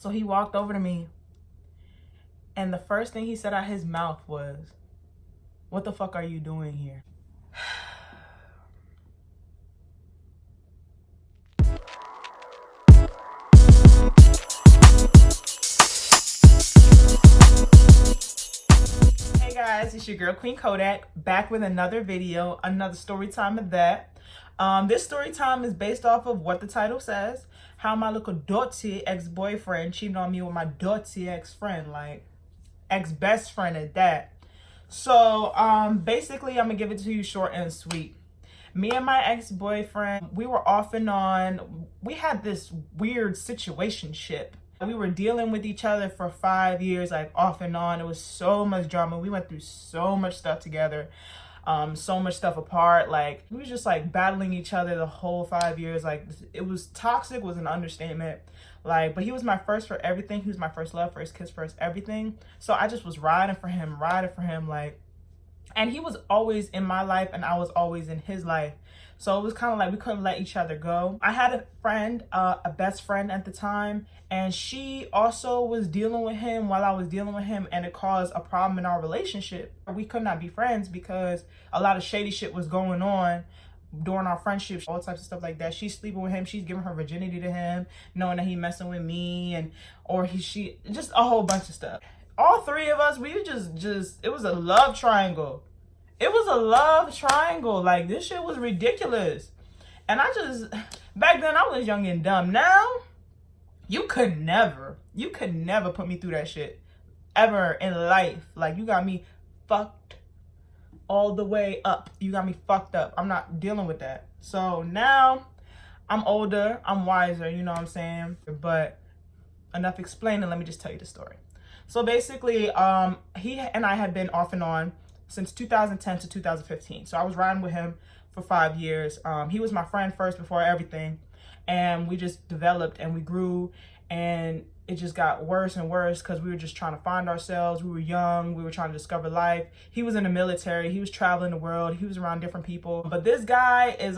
So he walked over to me, and the first thing he said out his mouth was, "What the fuck are you doing here?" Hey guys, it's your girl Queen Kodak, back with another video, another story time of that. This story time is based off of what the title says, how my little dirty ex-boyfriend cheated on me with my dirty ex-friend, like ex-best friend at that. So basically I'm gonna give it to you short and sweet. Me and my ex-boyfriend, we were off and on. We had this weird situationship. We were dealing with each other for 5 years, like off and on. It was so much drama. We went through so much stuff together, so much stuff apart. Like we was just like battling each other the whole 5 years. Like it was toxic, was an understatement. Like, but he was my first for everything. He was my first love, first kiss, first everything. So I just was riding for him, like, and he was always in my life and I was always in his life. So it was kind of like we couldn't let each other go. I had a friend, a best friend at the time, and she also was dealing with him while I was dealing with him, and it caused a problem in our relationship. We could not be friends because a lot of shady shit was going on during our friendship, all types of stuff like that. She's sleeping with him, she's giving her virginity to him, knowing that he messing with me, and she just a whole bunch of stuff. All three of us, we just it was a love triangle. It was a love triangle. Like, this shit was ridiculous. And back then I was young and dumb. Now, you could never put me through that shit ever in life. Like, you got me fucked all the way up. You got me fucked up. I'm not dealing with that. So now I'm older, I'm wiser, you know what I'm saying? But enough explaining, let me just tell you the story. So basically, he and I had been off and on since 2010 to 2015. So I was riding with him for 5 years. He was my friend first before everything. And we just developed and we grew, and it just got worse and worse because we were just trying to find ourselves. We were young. We were trying to discover life. He was in the military. He was traveling the world. He was around different people. But this guy is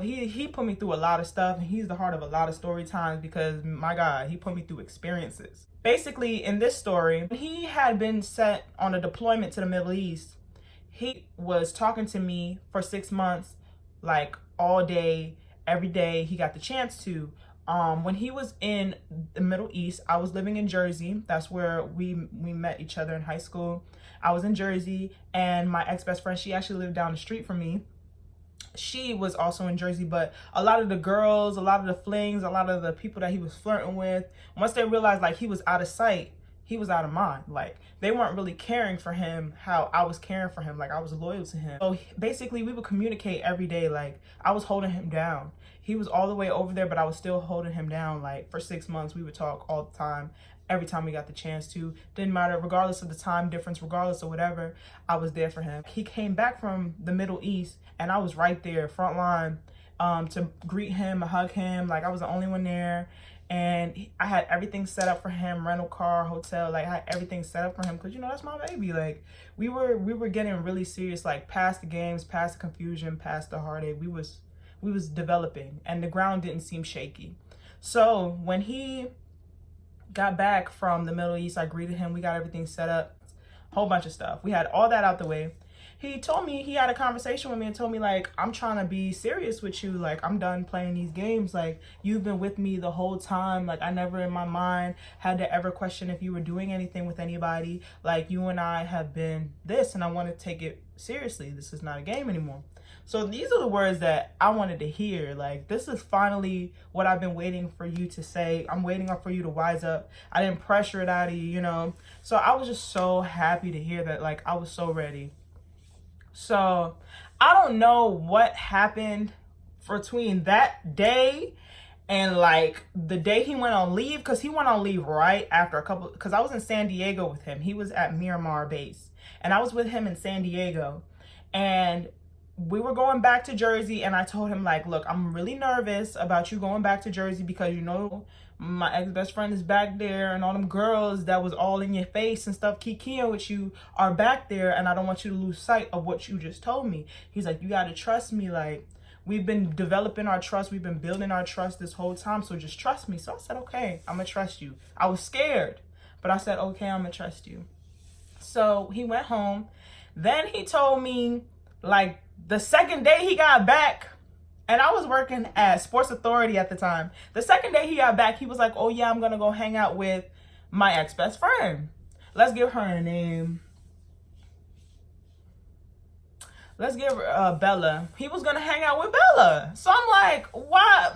he put me through a lot of stuff, and he's the heart of a lot of story times because, my God, he put me through experiences. Basically, in this story, he had been sent on a deployment to the Middle East. He was talking to me for 6 months, like all day, every day he got the chance to. When he was in the Middle East, I was living in Jersey. That's where we met each other in high school. I was in Jersey, and my ex-best friend, she actually lived down the street from me. She was also in Jersey, but a lot of the girls, a lot of the flings, a lot of the people that he was flirting with, once they realized like he was out of sight, he was out of mind. Like, they weren't really caring for him how I was caring for him. Like, I was loyal to him. So basically we would communicate every day. Like, I was holding him down. He was all the way over there, but I was still holding him down. Like, for 6 months we would talk all the time, every time we got the chance to. Didn't matter, regardless of the time difference, regardless of whatever, I was there for him. He came back from the Middle East, and I was right there, front line, to greet him, hug him. Like, I was the only one there. And I had everything set up for him, rental car, hotel, like I had everything set up for him because, you know, that's my baby. Like, we were getting really serious, like past the games, past the confusion, past the heartache. We was developing, and the ground didn't seem shaky. So when he got back from the Middle East, I greeted him. We got everything set up, whole bunch of stuff. We had all that out the way. He told me, he had a conversation with me and told me, like, I'm trying to be serious with you. Like, I'm done playing these games. Like, you've been with me the whole time. Like, I never in my mind had to ever question if you were doing anything with anybody. Like, you and I have been this, and I want to take it seriously. This is not a game anymore. So these are the words that I wanted to hear. Like, this is finally what I've been waiting for you to say. I'm waiting for you to wise up. I didn't pressure it out of you, you know. So I was just so happy to hear that. Like, I was so ready. So I don't know what happened between that day and like the day he went on leave, because he went on leave right after because I was in San Diego with him. He was at Miramar base, and I was with him in San Diego, and we were going back to Jersey, and I told him, like, look, I'm really nervous about you going back to Jersey because, you know, my ex-best friend is back there, and all them girls that was all in your face and stuff kikiing with you are back there, and I don't want you to lose sight of what you just told me. He's like, you got to trust me. Like, We've been developing our trust. We've been building our trust this whole time. So just trust me. So I said, okay, I'm going to trust you. I was scared, but I said, okay, I'm going to trust you. So he went home. Then he told me, like, the second day he got back, and I was working at Sports Authority at the time. The second day he got back, he was like, oh yeah, I'm going to go hang out with my ex-best friend. Let's give her a name. Let's give her Bella. He was going to hang out with Bella. So I'm like, why?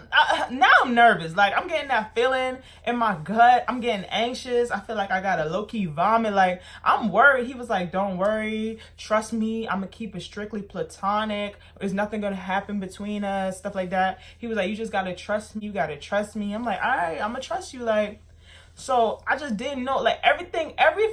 Now I'm nervous. Like, I'm getting that feeling in my gut. I'm getting anxious. I feel like I got a low-key vomit. Like, I'm worried. He was like, don't worry. Trust me. I'm going to keep it strictly platonic. There's nothing going to happen between us. Stuff like that. He was like, you just got to trust me. You got to trust me. I'm like, all right, I'm going to trust you. Like, so I just didn't know, like, every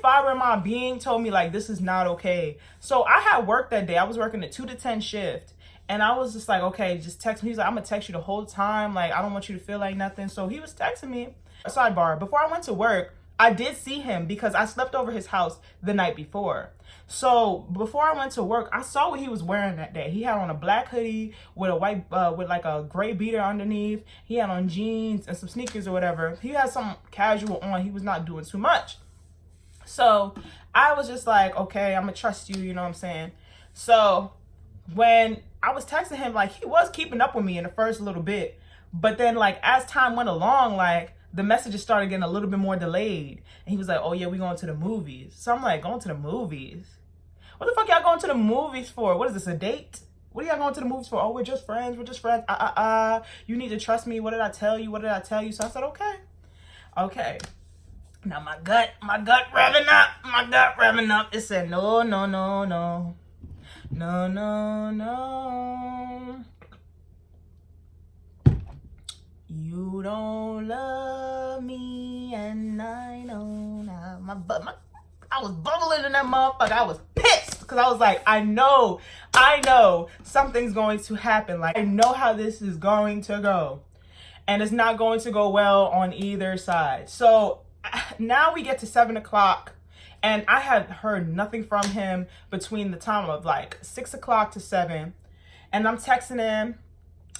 fiber in my being told me, like, this is not okay. So I had work that day. I was working a 2 to 10 shift. And I was just like, okay, just text me. He's like, I'm going to text you the whole time. Like, I don't want you to feel like nothing. So he was texting me. Sidebar, before I went to work, I did see him because I slept over his house the night before. So before I went to work, I saw what he was wearing that day. He had on a black hoodie with a white, with like a gray beater underneath. He had on jeans and some sneakers or whatever. He had some casual on. He was not doing too much. So I was just like, okay, I'm gonna trust you. You know what I'm saying? So when I was texting him, like, he was keeping up with me in the first little bit, but then, like, as time went along, like, the messages started getting a little bit more delayed. And he was like, oh yeah, we going to the movies. So I'm like, going to the movies? What the fuck y'all going to the movies for? What is this, a date? What are y'all going to the movies for? Oh, we're just friends. We're just friends. You need to trust me. What did I tell you? What did I tell you? So I said, okay. Okay. Now my gut revving up. My gut revving up. It said, no, no, no, no. No, no, no. You don't love me, and I know now. I was bubbling in that motherfucker. I was pissed because I was like, I know something's going to happen. Like, I know how this is going to go, and it's not going to go well on either side. So now we get to 7 o'clock, and I had heard nothing from him between the time of like 6 o'clock to 7, and I'm texting him.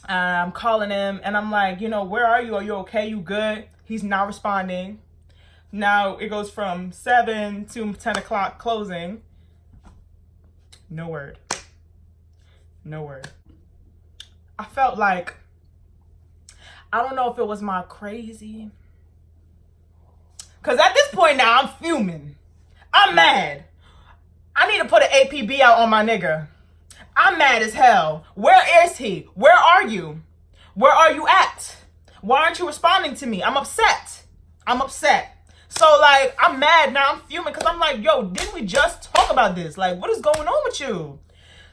I'm calling him and I'm like, you know, where are you? Are you okay? You good? He's not responding. Now it goes from 7 to 10 o'clock closing. No word. No word. I felt like, I don't know if it was my crazy. Because at this point now, I'm fuming. I'm mad. I need to put an APB out on my nigga. I'm mad as hell. Where is he? Where are you? Where are you at? Why aren't you responding to me? I'm upset. I'm upset. So, like, I'm mad now. I'm fuming because I'm like, yo, didn't we just talk about this? Like, what is going on with you?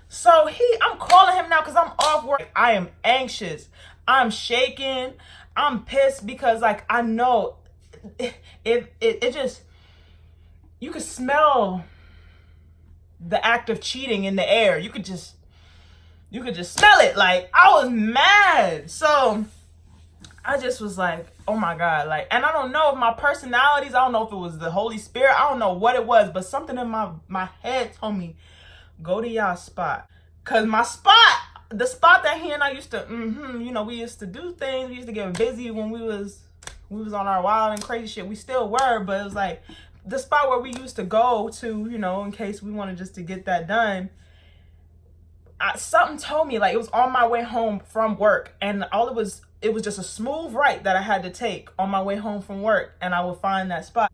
So I'm calling him now because I'm off work. I am anxious. I'm shaking. I'm pissed because, like, I know it just, you could smell the act of cheating in the air. You could just smell it. Like, I was mad. So I just was like, oh my God. Like, and I don't know if my personalities, I don't know if it was the Holy Spirit, I don't know what it was, but something in my head told me, go to y'all spot. Cause my spot, the spot that he and I used to, you know, we used to do things. We used to get busy when we was on our wild and crazy shit. We still were, but it was like, the spot where we used to go to, you know, in case we wanted just to get that done. Something told me, like, it was on my way home from work, and it was just a smooth right that I had to take on my way home from work, and I would find that spot.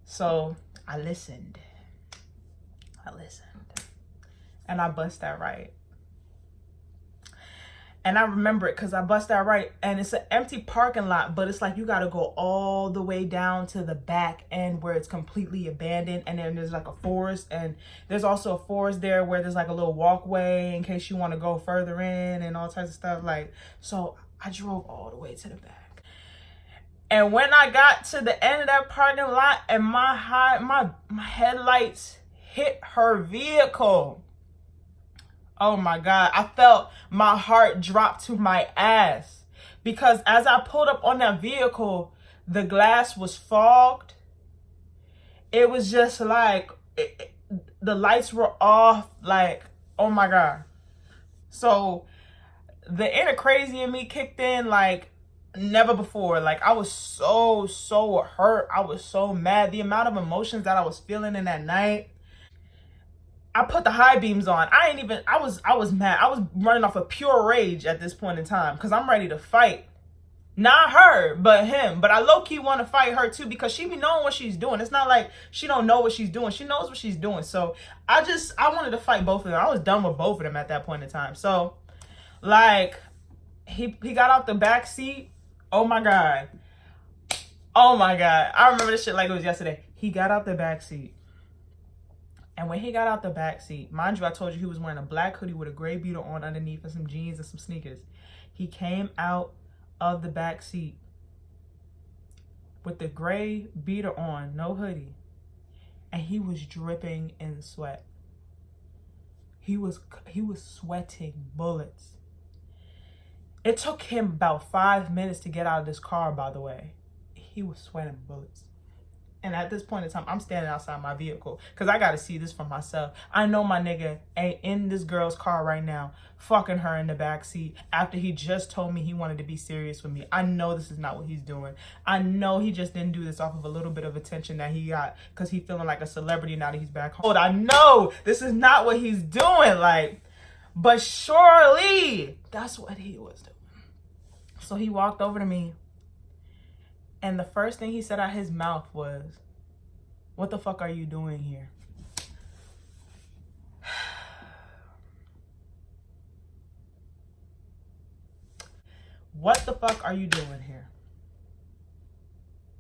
So I listened, and I bust that right. And I remember it because I bust that right, and it's an empty parking lot, but it's like you got to go all the way down to the back end where it's completely abandoned, and then there's like a forest, and there's also a forest there where there's like a little walkway in case you want to go further in and all types of stuff. Like, so I drove all the way to the back, and when I got to the end of that parking lot and my headlights hit her vehicle, oh my God, I felt my heart drop to my ass, because as I pulled up on that vehicle, the glass was fogged. It was just like, the lights were off, like, oh my God. So the inner crazy in me kicked in like never before. Like, I was so hurt. I was so mad. The amount of emotions that I was feeling in that night. I put the high beams on. I was mad. I was running off of pure rage at this point in time because I'm ready to fight. Not her, but him. But I low-key want to fight her too because she be knowing what she's doing. It's not like she don't know what she's doing. She knows what she's doing. So I wanted to fight both of them. I was done with both of them at that point in time. So like he got out the back seat. Oh my God. Oh my God. I remember this shit like it was yesterday. He got out the back seat. And when he got out the back seat, mind you, I told you he was wearing a black hoodie with a gray beater on underneath and some jeans and some sneakers. He came out of the back seat with the gray beater on, no hoodie, and he was dripping in sweat. He was sweating bullets. It took him about 5 minutes to get out of this car, by the way. He was sweating bullets. And at this point in time, I'm standing outside my vehicle because I got to see this for myself. I know my nigga ain't in this girl's car right now, fucking her in the back seat after he just told me he wanted to be serious with me. I know this is not what he's doing. I know he just didn't do this off of a little bit of attention that he got because he's feeling like a celebrity now that he's back home. I know this is not what he's doing, like, but surely that's what he was doing. So he walked over to me. And the first thing he said out his mouth was, "What the fuck are you doing here?" What the fuck are you doing here?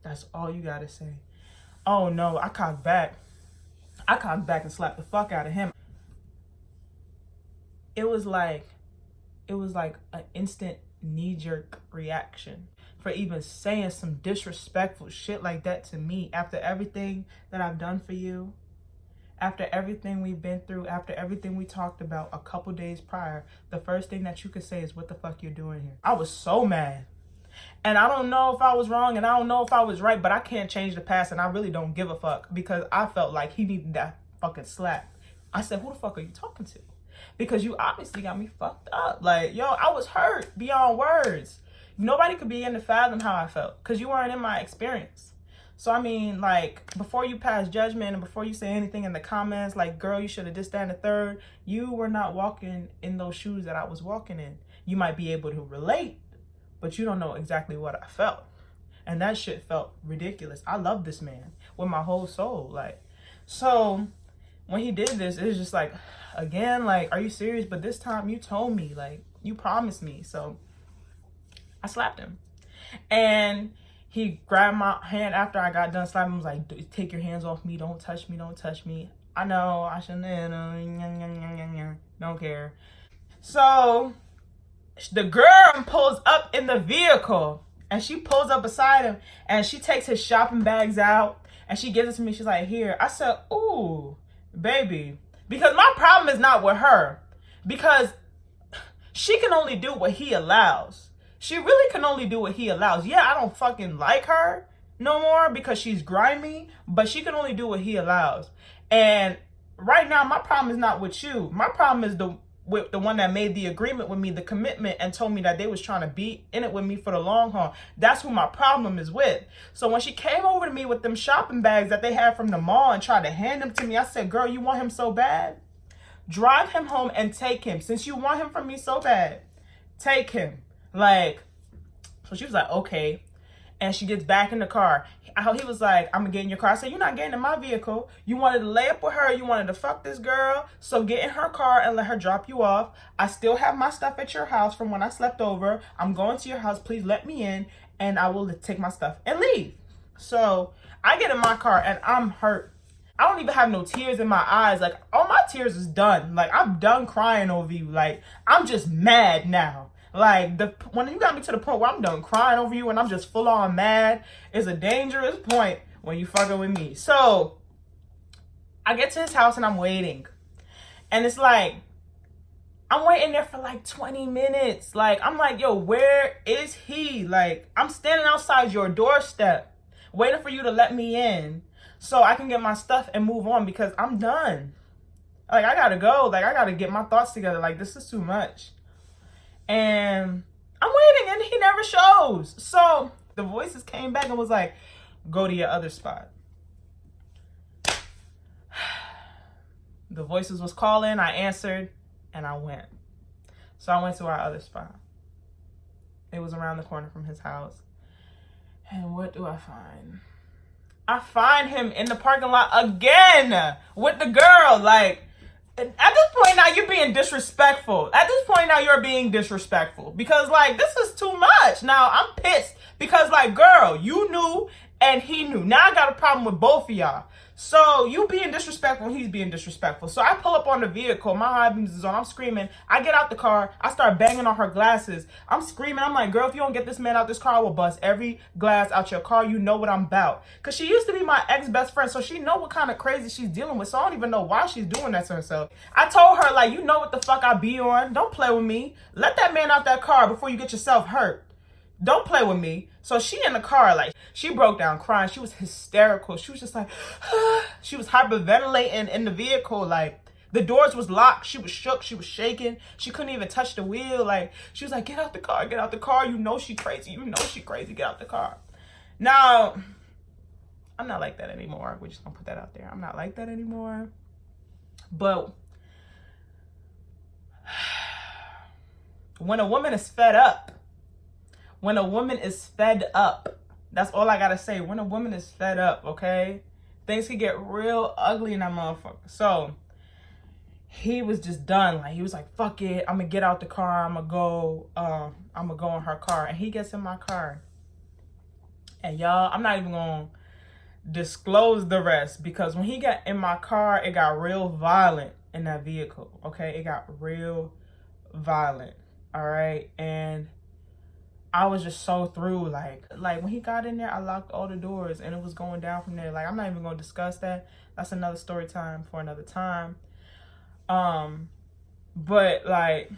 That's all you gotta say. Oh no, I cocked back. I cocked back and slapped the fuck out of him. It was like an instant knee-jerk reaction for even saying some disrespectful shit like that to me after everything that I've done for you, after everything we've been through, after everything we talked about a couple days prior. The first thing that you could say is, "What the fuck you're doing here?" I was so mad. And I don't know if I was wrong and I don't know if I was right, but I can't change the past and I really don't give a fuck because I felt like he needed that fucking slap. I said, "Who the fuck are you talking to?" Because you obviously got me fucked up. Like, yo, I was hurt beyond words. Nobody could begin to fathom how I felt because you weren't in my experience. So, I mean, like, before you pass judgment and before you say anything in the comments, like, girl, you should have just done the third, you were not walking in those shoes that I was walking in. You might be able to relate, but you don't know exactly what I felt. And that shit felt ridiculous. I love this man with my whole soul. Like, so when he did this, it was just like, again, like, are you serious? But this time you told me, like, you promised me. So I slapped him. And he grabbed my hand after I got done slapping. He was like, "Take your hands off me. Don't touch me. Don't touch me." I know. I shouldn't. Don't care. So the girl pulls up in the vehicle. And she pulls up beside him. And she takes his shopping bags out. And she gives it to me. She's like, "Here." I said, "Ooh, baby." Because my problem is not with her. Because she can only do what he allows. She really can only do what he allows. Yeah, I don't fucking like her no more because she's grimy, but she can only do what he allows. And right now, my problem is not with you. My problem is with the one that made the agreement with me, the commitment, and told me that they was trying to be in it with me for the long haul. That's who my problem is with. So when she came over to me with them shopping bags that they had from the mall and tried to hand them to me, I said, "Girl, you want him so bad? Drive him home and take him. Since you want him from me so bad, take him." Like, so she was like, "Okay." And she gets back in the car. He was like, "I'm gonna get in your car." I said, "You're not getting in my vehicle. You wanted to lay up with her. You wanted to fuck this girl. So get in her car and let her drop you off. I still have my stuff at your house from when I slept over. I'm going to your house. Please let me in and I will take my stuff and leave." So I get in my car and I'm hurt. I don't even have no tears in my eyes. Like, all my tears is done. Like, I'm done crying over you. Like, I'm just mad now. Like, when you got me to the point where I'm done crying over you and I'm just full on mad, is a dangerous point when you fucking with me. So I get to his house and I'm waiting. And it's like, I'm waiting there for like 20 minutes. Like, I'm like, yo, where is he? Like, I'm standing outside your doorstep waiting for you to let me in so I can get my stuff and move on because I'm done. Like, I gotta go. Like, I gotta get my thoughts together. Like, this is too much. And I'm waiting and he never shows. So the voices came back and was like, go to your other spot. The voices was calling, I answered, and I went. So I went to our other spot. It was around the corner from his house. And what do I find? I find him in the parking lot again with the girl. Like, at this point now, you're being disrespectful. At this point now, you're being disrespectful. Because, like, this is too much. Now, I'm pissed. Because, like, girl, you knew and he knew. Now I got a problem with both of y'all. So you being disrespectful, he's being disrespectful. So I pull up on the vehicle, my high beams is on, I'm screaming. I get out the car, I start banging on her glasses. I'm screaming, I'm like, girl, if you don't get this man out this car, I will bust every glass out your car. You know what I'm about. Because she used to be my ex-best friend, so she know what kind of crazy she's dealing with. So I don't even know why she's doing that to herself. I told her, like, you know what the fuck I be on. Don't play with me. Let that man out that car before you get yourself hurt. Don't play with me. So she in the car, like, she broke down crying. She was hysterical. She was just like, she was hyperventilating in the vehicle. Like, the doors was locked. She was shook. She was shaking. She couldn't even touch the wheel. Like, she was like, get out the car. Get out the car. You know she crazy. You know she crazy. Get out the car. Now, I'm not like that anymore. We're just going to put that out there. I'm not like that anymore. But when a woman is fed up, when a woman is fed up, that's all I gotta say. When a woman is fed up, okay? Things can get real ugly in that motherfucker. So, he was just done. Like, he was like, fuck it. I'm gonna get out the car. I'm gonna go in her car. And he gets in my car. And y'all, I'm not even gonna disclose the rest. Because when he got in my car, it got real violent in that vehicle, okay? It got real violent, all right? And I was just so through. Like when he got in there, I locked all the doors and it was going down from there. Like, I'm not even gonna discuss that. That's another story time for another time. But like,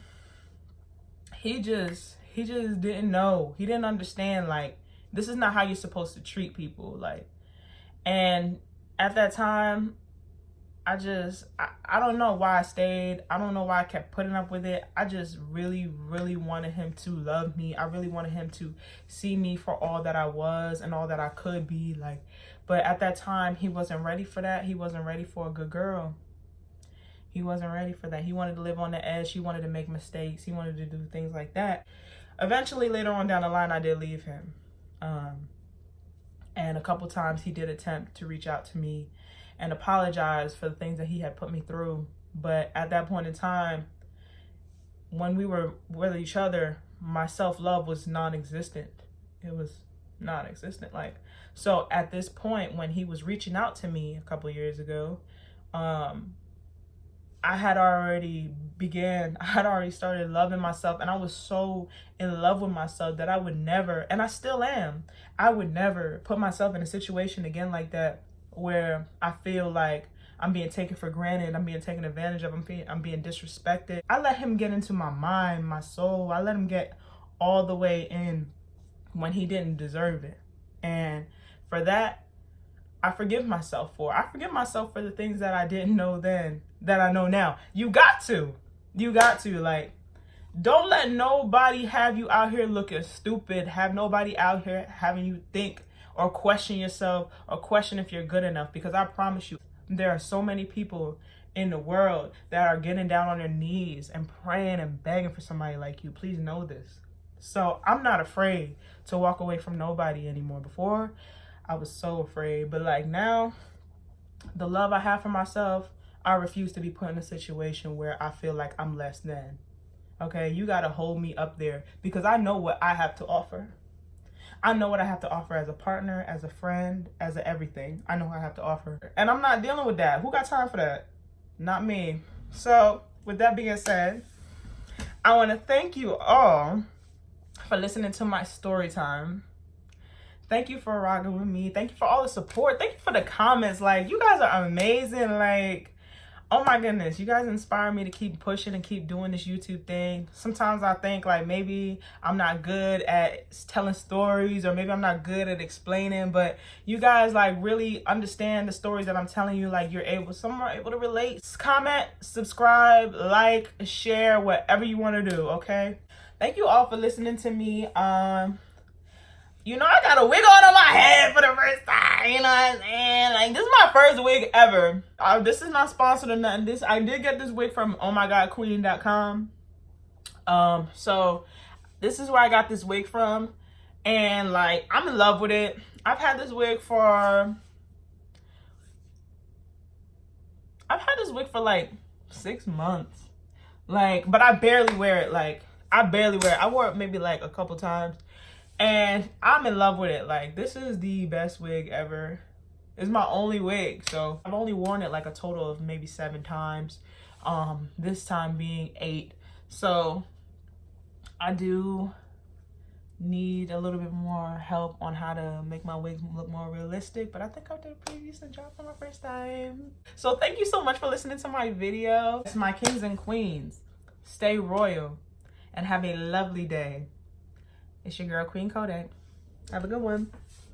he just didn't know. He didn't understand, like, this is not how you're supposed to treat people. Like, and at that time, I don't know why I stayed. I don't know why I kept putting up with it. I just really, really wanted him to love me. I really wanted him to see me for all that I was and all that I could be. Like, but at that time, he wasn't ready for that. He wasn't ready for a good girl. He wasn't ready for that. He wanted to live on the edge. He wanted to make mistakes. He wanted to do things like that. Eventually, later on down the line, I did leave him. And a couple times he did attempt to reach out to me and apologize for the things that he had put me through. But at that point in time, when we were with each other, my self-love was non-existent. It was non-existent. Like, so at this point, when he was reaching out to me a couple years ago, I had already started loving myself, and I was so in love with myself that I would never, and I still am, I would never put myself in a situation again like that, where I feel like I'm being taken for granted, I'm being taken advantage of, I'm being disrespected. I let him get into my mind, my soul. I let him get all the way in when he didn't deserve it. And for that, I forgive myself for. I forgive myself for the things that I didn't know then that I know now. You got to. Like, don't let nobody have you out here looking stupid. Have nobody out here having you think or question yourself or question if you're good enough. Because I promise you, there are so many people in the world that are getting down on their knees and praying and begging for somebody like you. Please know this. So I'm not afraid to walk away from nobody anymore. Before, I was so afraid. But like now, the love I have for myself, I refuse to be put in a situation where I feel like I'm less than. Okay, you got to hold me up there because I know what I have to offer. I know what I have to offer as a partner, as a friend, as a everything. I know what I have to offer. And I'm not dealing with that. Who got time for that? Not me. So with that being said, I want to thank you all for listening to my story time. Thank you for rocking with me. Thank you for all the support. Thank you for the comments. Like, you guys are amazing. Like, oh my goodness, you guys inspire me to keep pushing and keep doing this YouTube thing. Sometimes I think like maybe I'm not good at telling stories, or maybe I'm not good at explaining, but you guys like really understand the stories that I'm telling you. Like, some are able to relate. Comment, subscribe, like, share, whatever you want to do, okay? thank you all for listening to me. You know, I got a wig on my head for the first time. You know what I'm saying? Like, this is my first wig ever. This is not sponsored or nothing. I did get this wig from Omgqueenhair.com. So this is where I got this wig from, and like, I'm in love with it. I've had this wig for like 6 months. Like, but I barely wear it. Like, I barely wear it. I wore it maybe like a couple times, and I'm in love with it. Like, this is the best wig ever. It's my only wig, so I've only worn it like a total of maybe 7 times. This time being 8. So I do need a little bit more help on how to make my wigs look more realistic, but I think I did a pretty decent job for my first time. So thank you so much for listening to my video. It's my kings and queens. Stay royal and have a lovely day. It's your girl, Queen Kodak. Have a good one.